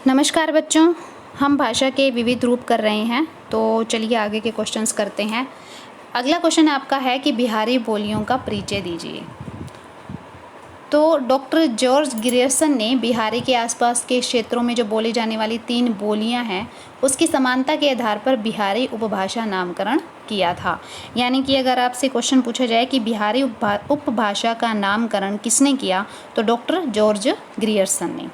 नमस्कार बच्चों, हम भाषा के विविध रूप कर रहे हैं। तो चलिए आगे के क्वेश्चंस करते हैं। अगला क्वेश्चन आपका है कि बिहारी बोलियों का परिचय दीजिए। तो डॉक्टर जॉर्ज ग्रियर्सन ने बिहारी के आसपास के क्षेत्रों में जो बोली जाने वाली 3 बोलियां हैं उसकी समानता के आधार पर बिहारी उपभाषा नामकरण किया था। यानी कि अगर आपसे क्वेश्चन पूछा जाए कि बिहारी उपभाषा का नामकरण किसने किया, तो डॉक्टर जॉर्ज ग्रियर्सन ने।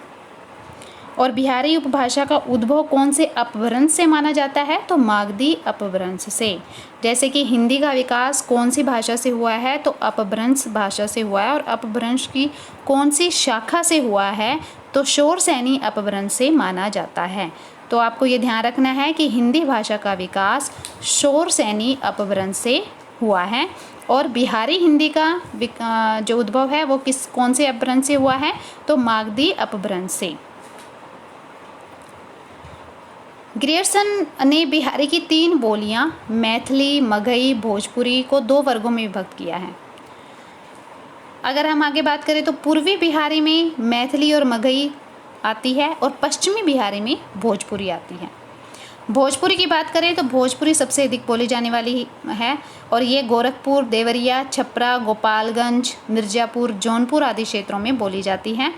और बिहारी उपभाषा का उद्भव कौन से अपभ्रंश से माना जाता है, तो मागधी अपभ्रंश से। जैसे कि हिंदी का विकास कौन सी भाषा से हुआ है, तो अपभ्रंश भाषा से हुआ है। और अपभ्रंश की कौन सी शाखा से हुआ है, तो शौरसेनी अपभ्रंश से माना जाता है। तो आपको ये ध्यान रखना है कि हिंदी भाषा का विकास शौरसेनी अपभ्रंश से हुआ है। और बिहारी हिंदी का जो उद्भव है वो कौन से अपभ्रंश से हुआ है, तो मागधी अपभ्रंश से। ग्रियर्सन ने बिहारी की 3 बोलियां मैथिली, मगही, भोजपुरी को 2 वर्गों में विभक्त किया है। अगर हम आगे बात करें तो पूर्वी बिहारी में मैथिली और मगही आती है और पश्चिमी बिहारी में भोजपुरी आती है। भोजपुरी की बात करें तो भोजपुरी सबसे अधिक बोली जाने वाली है और ये गोरखपुर, देवरिया, छपरा, गोपालगंज, मिर्ज़ापुर, जौनपुर आदि क्षेत्रों में बोली जाती है।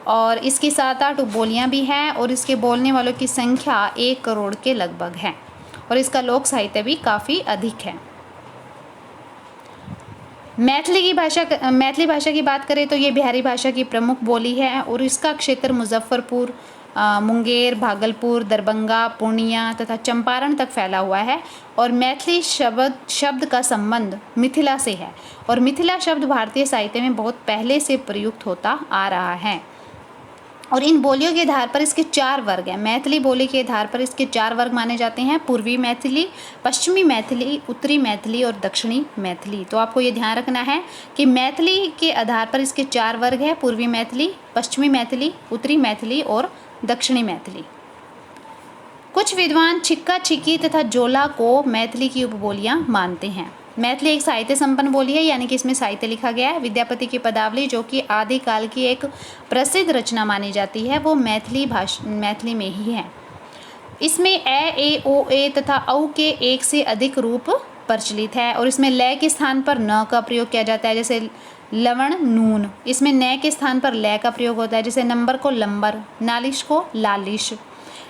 और इसकी 7-8 बोलियां भी हैं और इसके बोलने वालों की संख्या 1 करोड़ के लगभग है। और इसका लोक साहित्य भी काफ़ी अधिक है। मैथिली भाषा की बात करें तो ये बिहारी भाषा की प्रमुख बोली है और इसका क्षेत्र मुजफ्फरपुर, मुंगेर, भागलपुर, दरभंगा, पूर्णिया तथा चंपारण तक फैला हुआ है। और मैथिली शब्द का संबंध मिथिला से है और मिथिला शब्द भारतीय साहित्य में बहुत पहले से प्रयुक्त होता आ रहा है। और इन बोलियों के आधार पर इसके 4 वर्ग हैं। मैथिली बोली के आधार पर इसके 4 वर्ग माने जाते हैं: पूर्वी मैथिली, पश्चिमी मैथिली, उत्तरी मैथिली और दक्षिणी मैथिली। तो आपको ये ध्यान रखना है कि मैथिली के आधार पर इसके 4 वर्ग हैं: पूर्वी मैथिली, पश्चिमी मैथिली, उत्तरी मैथिली और दक्षिणी मैथिली। कुछ विद्वान छिक्का छिक्की तथा जोला को मैथिली की उपबोलियां मानते हैं। मैथिली एक साहित्य संपन्न बोली है, यानी कि इसमें साहित्य लिखा गया है। विद्यापति की पदावली, जो कि आदिकाल की एक प्रसिद्ध रचना मानी जाती है, वो मैथिली में ही है। इसमें ए, ओ, ए तथा औ के 1 से अधिक रूप प्रचलित है और इसमें लय के स्थान पर न का प्रयोग किया जाता है, जैसे लवण, नून। इसमें न के स्थान पर लय का प्रयोग होता है, जैसे नंबर को लंबर, नालिश को लालिश।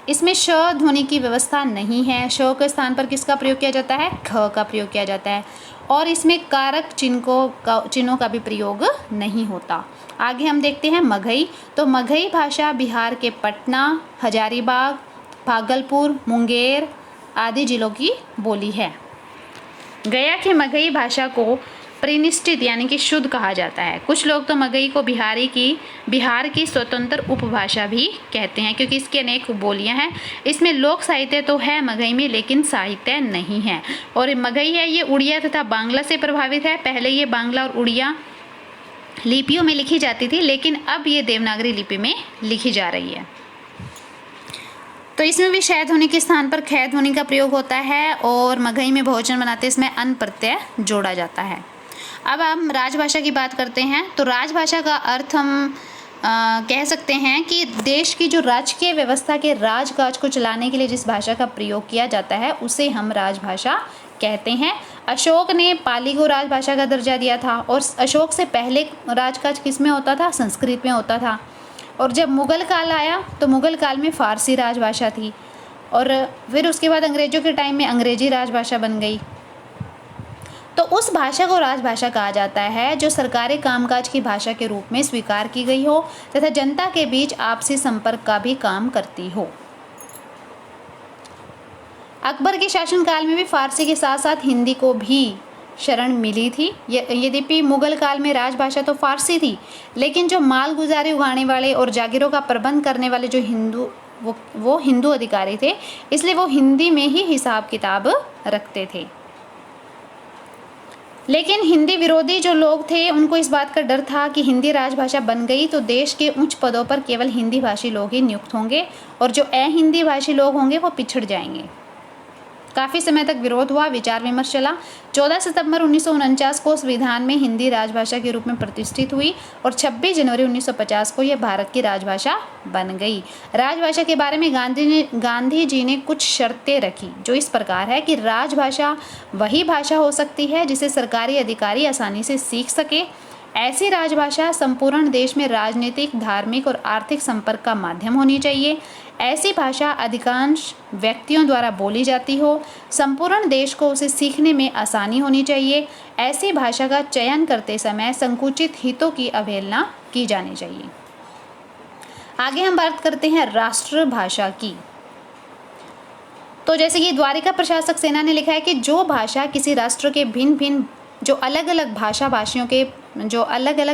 इसमें श ध्वनि की व्यवस्था नहीं है। श के स्थान पर किसका प्रयोग किया जाता है, ख का प्रयोग किया जाता है। और इसमें कारक चिन्हों का भी प्रयोग नहीं होता। आगे हम देखते हैं मगही। तो मगही भाषा बिहार के पटना, हजारीबाग, भागलपुर, मुंगेर आदि जिलों की बोली है। गया की मगही भाषा को परिनिष्ठित यानी कि शुद्ध कहा जाता है। कुछ लोग तो मगही को बिहार की स्वतंत्र उपभाषा भी कहते हैं, क्योंकि इसकी अनेक बोलियां हैं। इसमें लोक साहित्य तो है मगही में, लेकिन साहित्य नहीं है। और मगही है ये उड़िया तथा बांग्ला से प्रभावित है। पहले ये बांग्ला और उड़िया लिपियों में लिखी जाती थी, लेकिन अब ये देवनागरी लिपि में लिखी जा रही है। तो इसमें भी शय ध्वनि के स्थान पर ख ध्वनि का प्रयोग होता है और मगही में भोजन बनाते इसमें अन प्रत्यय जोड़ा जाता है। अब हम राजभाषा की बात करते हैं। तो राजभाषा का अर्थ हम कह सकते हैं कि देश की जो राजकीय व्यवस्था के राजकाज को चलाने के लिए जिस भाषा का प्रयोग किया जाता है उसे हम राजभाषा कहते हैं। अशोक ने पाली को राजभाषा का दर्जा दिया था और अशोक से पहले राजकाज किस में होता था, संस्कृत में होता था। और जब मुग़ल काल आया तो मुग़ल काल में फ़ारसी राजभाषा थी और फिर उसके बाद अंग्रेज़ों के टाइम में अंग्रेजी राजभाषा बन गई। तो उस भाषा को राजभाषा कहा जाता है जो सरकारी कामकाज की भाषा के रूप में स्वीकार की गई हो तथा जनता के बीच आपसी संपर्क का भी काम करती हो। अकबर के शासनकाल में भी फारसी के साथ साथ हिंदी को भी शरण मिली थी। यद्यपि मुग़ल काल में राजभाषा तो फारसी थी, लेकिन जो माल गुजारी उगाने वाले और जागीरों का प्रबंध करने वाले जो वो हिंदू अधिकारी थे, इसलिए वो हिंदी में ही हिसाब किताब रखते थे। लेकिन हिंदी विरोधी जो लोग थे उनको इस बात का डर था कि हिंदी राजभाषा बन गई तो देश के उच्च पदों पर केवल हिंदी भाषी लोग ही नियुक्त होंगे और जो अहिंदी भाषी लोग होंगे वो पिछड़ जाएंगे। काफ़ी समय तक विरोध हुआ, विचार विमर्श चला। 14 सितंबर 1949 को संविधान में हिंदी राजभाषा के रूप में प्रतिष्ठित हुई और 26 जनवरी 1950 को यह भारत की राजभाषा बन गई। राजभाषा के बारे में गांधी जी ने कुछ शर्तें रखी, जो इस प्रकार है कि राजभाषा वही भाषा हो सकती है जिसे सरकारी अधिकारी आसानी से सीख सके। ऐसी राजभाषा संपूर्ण देश में राजनीतिक, धार्मिक और आर्थिक संपर्क का माध्यम होनी चाहिए। ऐसी भाषा अधिकांश व्यक्तियों द्वारा बोली जाती हो। संपूर्ण देश को उसे सीखने में आसानी होनी चाहिए। ऐसी भाषा का चयन करते समय संकुचित हितों की अवहेलना की जानी चाहिए। आगे हम बात करते हैं राष्ट्रभाषा की। तो जैसे कि द्वारिका प्रशासक सेना ने लिखा है कि जो भाषा किसी राष्ट्र के भिन्न भिन्न जो अलग अलग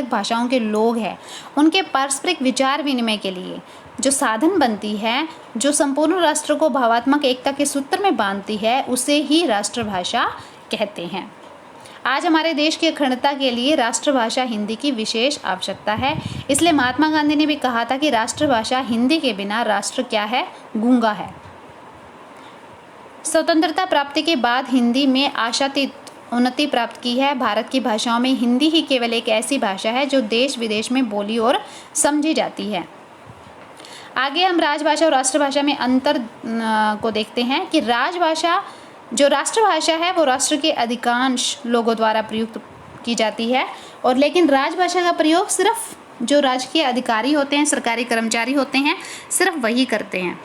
भाषाओं के लोग हैं उनके पारस्परिक विचार विनिमय के लिए जो साधन बनती है, जो संपूर्ण राष्ट्र को भावात्मक एकता के सूत्र में बांधती है, उसे ही राष्ट्रभाषा कहते हैं। आज हमारे देश की अखंडता के लिए राष्ट्रभाषा हिंदी की विशेष आवश्यकता है। इसलिए महात्मा गांधी ने भी कहा था कि राष्ट्रभाषा हिंदी के बिना राष्ट्र क्या है, गूंगा है। स्वतंत्रता प्राप्ति के बाद हिंदी में आशातीत उन्नति प्राप्त की है। भारत की भाषाओं में हिंदी ही केवल एक ऐसी भाषा है जो देश विदेश में बोली और समझी जाती है। आगे हम राजभाषा और राष्ट्रभाषा में अंतर को देखते हैं कि जो राष्ट्रभाषा है वो राष्ट्र के अधिकांश लोगों द्वारा प्रयुक्त की जाती है, और लेकिन राजभाषा का प्रयोग सिर्फ जो राजकीय अधिकारी होते हैं, सरकारी कर्मचारी होते हैं, सिर्फ वही करते हैं।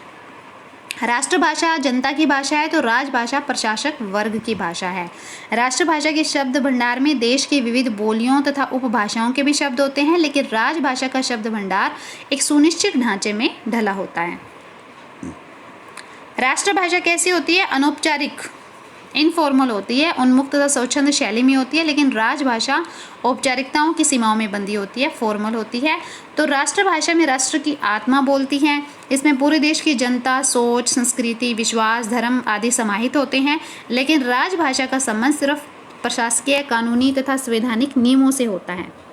राष्ट्रभाषा जनता की भाषा है तो राजभाषा प्रशासक वर्ग की भाषा है। राष्ट्रभाषा के शब्द भंडार में देश की विविध बोलियों तथा उपभाषाओं के भी शब्द होते हैं, लेकिन राजभाषा का शब्द भंडार एक सुनिश्चित ढांचे में ढला होता है। राष्ट्रभाषा कैसी होती है? अनौपचारिक, इनफॉर्मल होती है, उन्मुक्त तथा स्वच्छंद शैली में होती है, लेकिन राजभाषा औपचारिकताओं की सीमाओं में बंधी होती है, फॉर्मल होती है। तो राष्ट्रभाषा में राष्ट्र की आत्मा बोलती है। इसमें पूरे देश की जनता, सोच, संस्कृति, विश्वास, धर्म आदि समाहित होते हैं, लेकिन राजभाषा का संबंध सिर्फ प्रशासकीय, कानूनी तथा संवैधानिक नियमों से होता है।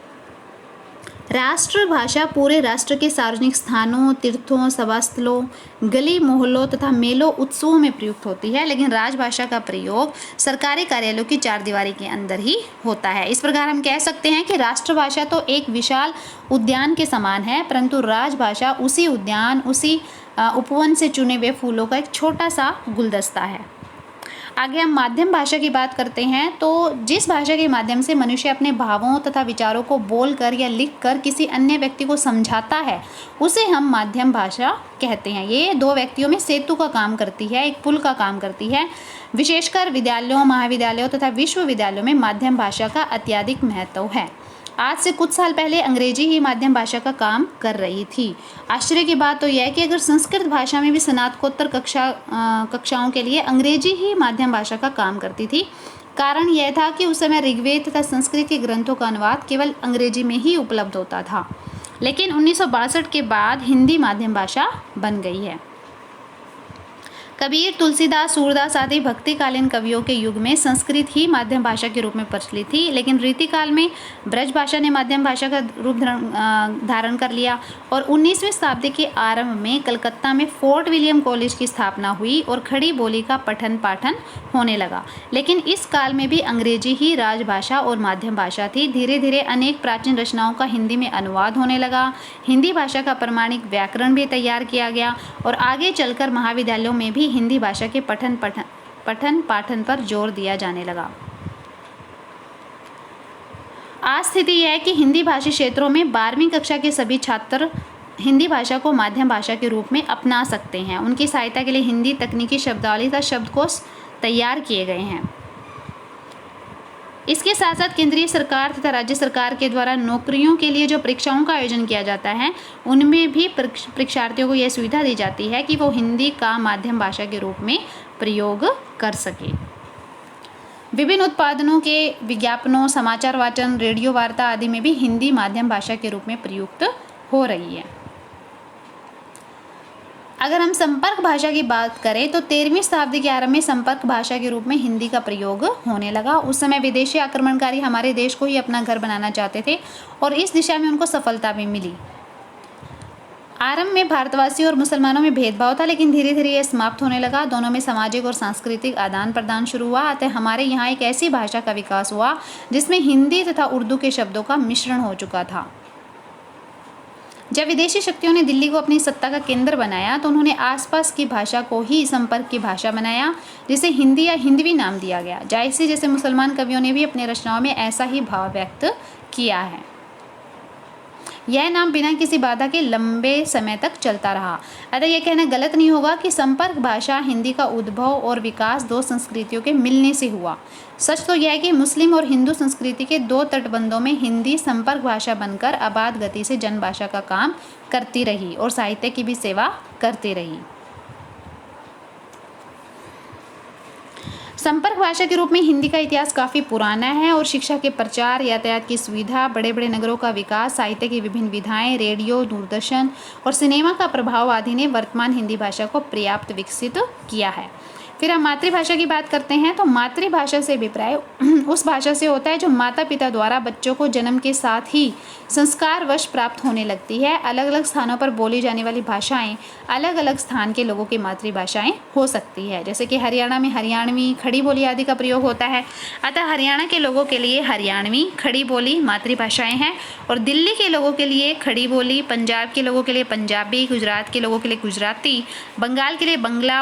राष्ट्रभाषा पूरे राष्ट्र के सार्वजनिक स्थानों, तीर्थों, सभास्थलों, गली मोहल्लों तथा मेलों, उत्सवों में प्रयुक्त होती है, लेकिन राजभाषा का प्रयोग सरकारी कार्यालयों की चारदीवारी के अंदर ही होता है। इस प्रकार हम कह सकते हैं कि राष्ट्रभाषा तो एक विशाल उद्यान के समान है, परंतु राजभाषा उसी उद्यान, उसी उपवन से चुने हुए फूलों का एक छोटा सा गुलदस्ता है। आगे हम माध्यम भाषा की बात करते हैं। तो जिस भाषा के माध्यम से मनुष्य अपने भावों तथा विचारों को बोलकर या लिखकर किसी अन्य व्यक्ति को समझाता है, उसे हम माध्यम भाषा कहते हैं। ये दो व्यक्तियों में सेतु का काम करती है, एक पुल का काम करती है। विशेषकर विद्यालयों, महाविद्यालयों तथा विश्वविद्यालयों में माध्यम भाषा का अत्यधिक महत्व है। आज से कुछ साल पहले अंग्रेजी ही माध्यम भाषा का काम कर रही थी। आश्चर्य की बात तो यह है कि अगर संस्कृत भाषा में भी स्नातकोत्तर कक्षाओं के लिए अंग्रेजी ही माध्यम भाषा का काम करती थी। कारण यह था कि उस समय ऋग्वेद तथा संस्कृत के ग्रंथों का अनुवाद केवल अंग्रेजी में ही उपलब्ध होता था, लेकिन 1962 के बाद हिंदी माध्यम भाषा बन गई है। कबीर, तुलसीदास, सूरदास आदि भक्तिकालीन कवियों के युग में संस्कृत ही माध्यम भाषा के रूप में प्रचलित थी, लेकिन रीतिकाल में ब्रज भाषा ने माध्यम भाषा का रूप धारण कर लिया और 19वीं शताब्दी के आरंभ में कलकत्ता में फोर्ट विलियम कॉलेज की स्थापना हुई और खड़ी बोली का पठन पाठन होने लगा। लेकिन इस काल में भी अंग्रेजी ही राजभाषा और माध्यम भाषा थी। धीरे धीरे अनेक प्राचीन रचनाओं का हिंदी में अनुवाद होने लगा। हिंदी भाषा का प्रमाणिक व्याकरण भी तैयार किया गया और आगे चलकर महाविद्यालयों में भी हिंदी भाषा के पठन पाठन पर जोर दिया जाने लगा। आज स्थिति यह है कि हिंदी भाषी क्षेत्रों में 12वीं कक्षा के सभी छात्र हिंदी भाषा को माध्यम भाषा के रूप में अपना सकते हैं। उनकी सहायता के लिए हिंदी तकनीकी शब्दावली तथा शब्दकोश तैयार किए गए हैं। इसके साथ साथ केंद्रीय सरकार तथा राज्य सरकार के द्वारा नौकरियों के लिए जो परीक्षाओं का आयोजन किया जाता है, उनमें भी परीक्षार्थियों को यह सुविधा दी जाती है कि वो हिंदी का माध्यम भाषा के रूप में प्रयोग कर सके। विभिन्न उत्पादनों के विज्ञापनों, समाचार वाचन, रेडियो वार्ता आदि में भी हिंदी माध्यम भाषा के रूप में प्रयुक्त हो रही है। अगर हम संपर्क भाषा की बात करें तो 13वीं शताब्दी के आरंभ में संपर्क भाषा के रूप में हिंदी का प्रयोग होने लगा। उस समय विदेशी आक्रमणकारी हमारे देश को ही अपना घर बनाना चाहते थे और इस दिशा में उनको सफलता भी मिली। आरंभ में भारतवासियों और मुसलमानों में भेदभाव था, लेकिन धीरे धीरे यह समाप्त होने लगा। दोनों में सामाजिक और सांस्कृतिक आदान प्रदान शुरू हुआ। अतः हमारे यहाँ एक ऐसी भाषा का विकास हुआ जिसमें हिंदी तथा उर्दू के शब्दों का मिश्रण हो चुका था। जब विदेशी शक्तियों ने दिल्ली को अपनी सत्ता का केंद्र बनाया तो उन्होंने आसपास की भाषा को ही संपर्क की भाषा बनाया, जिसे हिंदी या हिंदवी नाम दिया गया। जायसी जैसे मुसलमान कवियों ने भी अपनी रचनाओं में ऐसा ही भाव व्यक्त किया है। यह नाम बिना किसी बाधा के लंबे समय तक चलता रहा। अतः यह कहना गलत नहीं होगा कि संपर्क भाषा हिंदी का उद्भव और विकास दो संस्कृतियों के मिलने से हुआ। सच तो यह है कि मुस्लिम और हिंदू संस्कृति के दो तटबंधों में हिंदी संपर्क भाषा बनकर आबाद गति से जनभाषा का काम करती रही और साहित्य की भी सेवा करती रही। संपर्क भाषा के रूप में हिंदी का इतिहास काफ़ी पुराना है और शिक्षा के प्रचार, यातायात की सुविधा, बड़े बड़े नगरों का विकास, साहित्य की विभिन्न विधाएं, रेडियो, दूरदर्शन और सिनेमा का प्रभाव आदि ने वर्तमान हिंदी भाषा को पर्याप्त विकसित किया है। फिर हम मातृभाषा की बात करते हैं। तो मातृभाषा से अभिप्राय उस भाषा से होता है जो माता पिता द्वारा बच्चों को जन्म के साथ ही संस्कारवश प्राप्त होने लगती है। अलग अलग स्थानों पर बोली जाने वाली भाषाएं अलग अलग स्थान के लोगों की मातृभाषाएं हो सकती है। जैसे कि हरियाणा में हरियाणवी, खड़ी बोली आदि का प्रयोग होता है। अतः हरियाणा के लोगों के लिए हरियाणवी, खड़ी बोली मातृभाषाएं हैं और दिल्ली के लोगों के लिए खड़ी बोली, पंजाब के लोगों के लिए पंजाबी, गुजरात के लोगों के लिए गुजराती, बंगाल के लिए बंगला,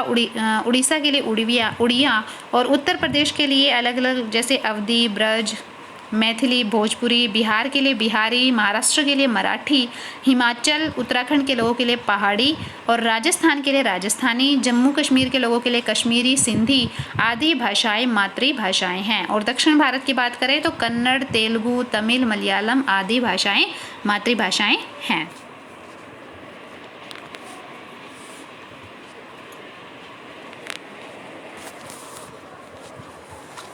उड़ीसा के लिए उड़िया और उत्तर प्रदेश के लिए अलग अलग जैसे अवधी, ब्रज, मैथिली, भोजपुरी, बिहार के लिए बिहारी, महाराष्ट्र के लिए मराठी, हिमाचल, उत्तराखंड के लोगों के लिए पहाड़ी और राजस्थान के लिए राजस्थानी, जम्मू कश्मीर के लोगों के लिए कश्मीरी, सिंधी आदि भाषाएं मातृभाषाएं हैं। और दक्षिण भारत की बात करें तो कन्नड़, तेलुगु, तमिल, मलयालम आदि भाषाएं मातृभाषाएं हैं।